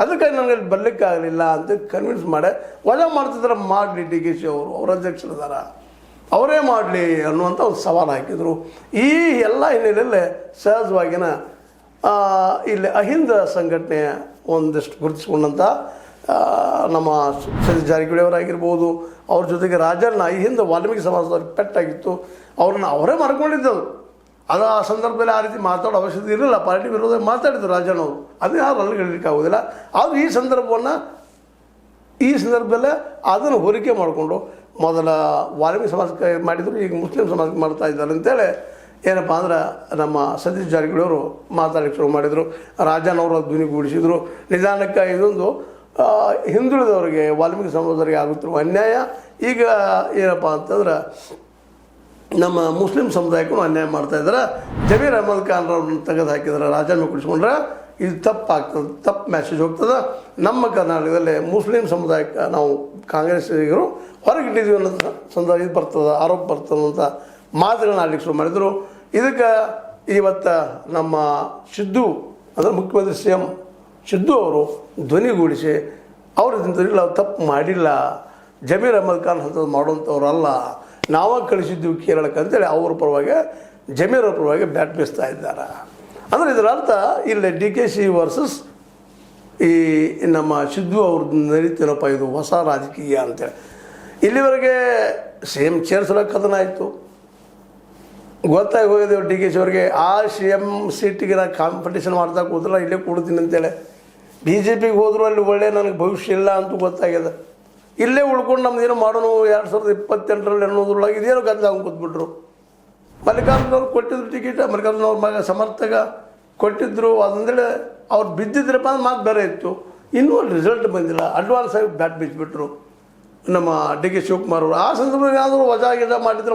ಅದಕ್ಕಾಗಿ ನನಗೆ ಬರಲಿಕ್ಕಾಗಲಿಲ್ಲ ಅಂತ ಕನ್ವಿನ್ಸ್ ಮಾಡಿ ವಜಾ ಮಾಡ್ತಿದ್ರೆ ಮಾಡಲಿ ಡಿ ಕೆ ಶಿ ಅವರು ಅವ್ರ ಅಧ್ಯಕ್ಷರಿದ್ದಾರೆ ಅವರೇ ಮಾಡಲಿ ಅನ್ನುವಂಥ ಒಂದು ಸವಾಲು ಹಾಕಿದರು. ಈ ಎಲ್ಲ ಹಿನ್ನೆಲೆಯಲ್ಲೇ ಸಹಜವಾಗಿನ ಇಲ್ಲಿ ಅಹಿಂದ ಸಂಘಟನೆ ಒಂದಿಷ್ಟು ಗುರುತಿಸ್ಕೊಂಡಂಥ ನಮ್ಮ ಸತೀಶ್ ಜಾರಕಿಹೊಳಿ ಅವರಾಗಿರ್ಬೋದು, ಅವ್ರ ಜೊತೆಗೆ ರಾಜಣ್ಣ ಈ ಹಿಂದೆ ವಾಲ್ಮೀಕಿ ಸಮಾಜದವ್ರಿಗೆ ಪೆಟ್ಟಾಗಿತ್ತು, ಅವ್ರನ್ನ ಅವರೇ ಮಾಡ್ಕೊಂಡಿದ್ದವು. ಅದು ಆ ಸಂದರ್ಭದಲ್ಲಿ ಆ ರೀತಿ ಮಾತಾಡೋ ಅವಶ್ಯಕತೆ ಇರಲಿಲ್ಲ, ಪಾರ್ಟಿ ವಿರೋಧ ಮಾತಾಡಿದ್ರು ರಾಜಣ್ಣ ಅವರು, ಅದನ್ನ ಯಾರು ಅಲ್ಲಿಗೆ ಆಗೋದಿಲ್ಲ. ಆದರೂ ಈ ಸಂದರ್ಭದಲ್ಲೇ ಅದನ್ನು ಹೋಲಿಕೆ ಮಾಡಿಕೊಂಡು ಮೊದಲ ವಾಲ್ಮೀಕಿ ಸಮಾಜಕ್ಕೆ ಮಾಡಿದರು, ಈಗ ಮುಸ್ಲಿಂ ಸಮಾಜಕ್ಕೆ ಮಾಡ್ತಾ ಇದ್ದಾರೆ ಅಂತೇಳಿ ಏನಪ್ಪ ಅಂದ್ರೆ ನಮ್ಮ ಸತೀಶ್ ಜಾರಕಿಹೊಳಿ ಅವರು ಮಾತಾಡಲಿಕ್ಕೆ ಶುರು ಮಾಡಿದರು. ರಾಜಣ್ಣವರು ಧ್ವನಿಗೂಡಿಸಿದರು. ನಿಧಾನಕ್ಕೆ ಇದೊಂದು ಹಿಂದುಳಿದವರಿಗೆ ವಾಲ್ಮೀಕಿ ಸಮಾಜದವರಿಗೆ ಆಗುತ್ತಿರುವ ಅನ್ಯಾಯ ಈಗ ಏನಪ್ಪ ಅಂತಂದ್ರೆ ನಮ್ಮ ಮುಸ್ಲಿಂ ಸಮುದಾಯಕ್ಕೂ ಅನ್ಯಾಯ ಮಾಡ್ತಾಯಿದ್ದಾರೆ. ಜಮೀರ್ ಅಹಮದ್ ಖಾನ್ರವ್ರನ್ನ ತೆಗೆದು ಹಾಕಿದ್ರೆ, ರಾಜಣ್ಣ ಕುಡಿಸ್ಕೊಂಡ್ರೆ ಇದು ತಪ್ಪಾಗ್ತದೆ, ತಪ್ಪು ಮೆಸೇಜ್ ಹೋಗ್ತದೆ. ನಮ್ಮ ಕರ್ನಾಟಕದಲ್ಲಿ ಮುಸ್ಲಿಂ ಸಮುದಾಯಕ್ಕೆ ನಾವು ಕಾಂಗ್ರೆಸ್ಸಿಗರು ಹೊರಗಿಟ್ಟಿದ್ದೀವಿ ಅನ್ನೋದು ಸಂದರ್ಭ ಇದು ಬರ್ತದೆ, ಆರೋಪ ಬರ್ತದೆ ಅಂತ ಮಾತುಗಳನ್ನ ಆಡಲಿಕ್ಕೆ ಶುರು ಮಾಡಿದರು. ಇದಕ್ಕೆ ಇವತ್ತು ನಮ್ಮ ಸಿದ್ದು ಅಂದರೆ ಮುಖ್ಯಮಂತ್ರಿ ಸಿ ಎಂ ಸಿದ್ದು ಅವರು ಧ್ವನಿಗೂಡಿಸಿ ಅವರು ಇಂಥದ್ದಿಲ್ಲ, ತಪ್ಪು ಮಾಡಿಲ್ಲ, ಜಮೀರ್ ಅಹಮದ್ ಖಾನ್ ಅಂಥದ್ದು ಮಾಡುವಂಥವ್ರಲ್ಲ, ನಾವೇ ಕಳಿಸಿದ್ದೀವಿ ಕೇರಳಕ್ಕೆ ಅಂತೇಳಿ ಅವ್ರ ಪರವಾಗಿ ಜಮೀರ್ ಅವ್ರ ಪರವಾಗಿ ಬ್ಯಾಟ್ ಬೀಸ್ತಾ ಇದ್ದಾರೆ. ಅಂದರೆ ಇದರ ಅರ್ಥ ಇಲ್ಲಿ ಡಿ ಕೆ ಶಿ ವರ್ಸಸ್ ಈ ನಮ್ಮ ಸಿದ್ದು ಅವ್ರದ್ದು ನಡೀತೇನಪ್ಪ ಇದು ಹೊಸ ರಾಜಕೀಯ ಅಂತೇಳಿ. ಇಲ್ಲಿವರೆಗೆ ಸೇಮ್ ಚೇರ್ಸಲ ಕದನ ಆಯಿತು, ಗೊತ್ತಾಗಿ ಹೋಗಿದ್ದೇವೆ ಡಿ ಕೆ ಶಿ ಅವ್ರಿಗೆ. ಆ ಸಿ ಎಮ್ ಸೀಟಿಗೆ ನಾನು ಕಾಂಪಿಟೇಷನ್ ಮಾಡ್ತಾ ಕೂತ್ರೆ ಇಲ್ಲೇ ಕೊಡ್ತೀನಿ ಅಂತೇಳಿ ಬಿ ಜೆ ಪಿಗೆ ಹೋದರೂ ಅಲ್ಲಿ ಒಳ್ಳೆ ನನಗೆ ಭವಿಷ್ಯ ಇಲ್ಲ ಅಂತೂ ಗೊತ್ತಾಗ್ಯದ. ಇಲ್ಲೇ ಉಳ್ಕೊಂಡು ನಮ್ದೇನೋ ಮಾಡೋಣ 2028ರಲ್ಲಿ ಅನ್ನೋದ್ರೊಳಗೆ ಇದೇನೋ ಗದ್ದಲ ಅವ್ನು ಕೂತ್ಬಿಟ್ರು. ಮಲ್ಲಿಕಾರ್ಜುನವ್ರು ಕೊಟ್ಟಿದ್ರು ಟಿಕೆಟ್, ಮಲ್ಲಿಕಾರ್ಜುನವ್ರ ಮಗ ಸಮರ್ಥಕ ಕೊಟ್ಟಿದ್ದರು. ಅದಂದೇಳಿ ಅವ್ರು ಬಿದ್ದಿದ್ರಪ್ಪ ಅಂದ್ರೆ ಮಾತು ಬೇರೆ ಇತ್ತು. ಇನ್ನೂ ರಿಸಲ್ಟ್ ಬಂದಿಲ್ಲ, ಅಡ್ವಾನ್ಸ್ ಆಗಿ ಬ್ಯಾಟ್ ಬಿಚ್ಚಿಬಿಟ್ರು ನಮ್ಮ ಡಿ ಕೆ ಶಿವಕುಮಾರ್ ಅವರು. ಆ ಸಂದರ್ಭದಲ್ಲಿ ಏನಾದರೂ ವಜಾ ಗಿಜಾ ಮಾಡಿದ್ರು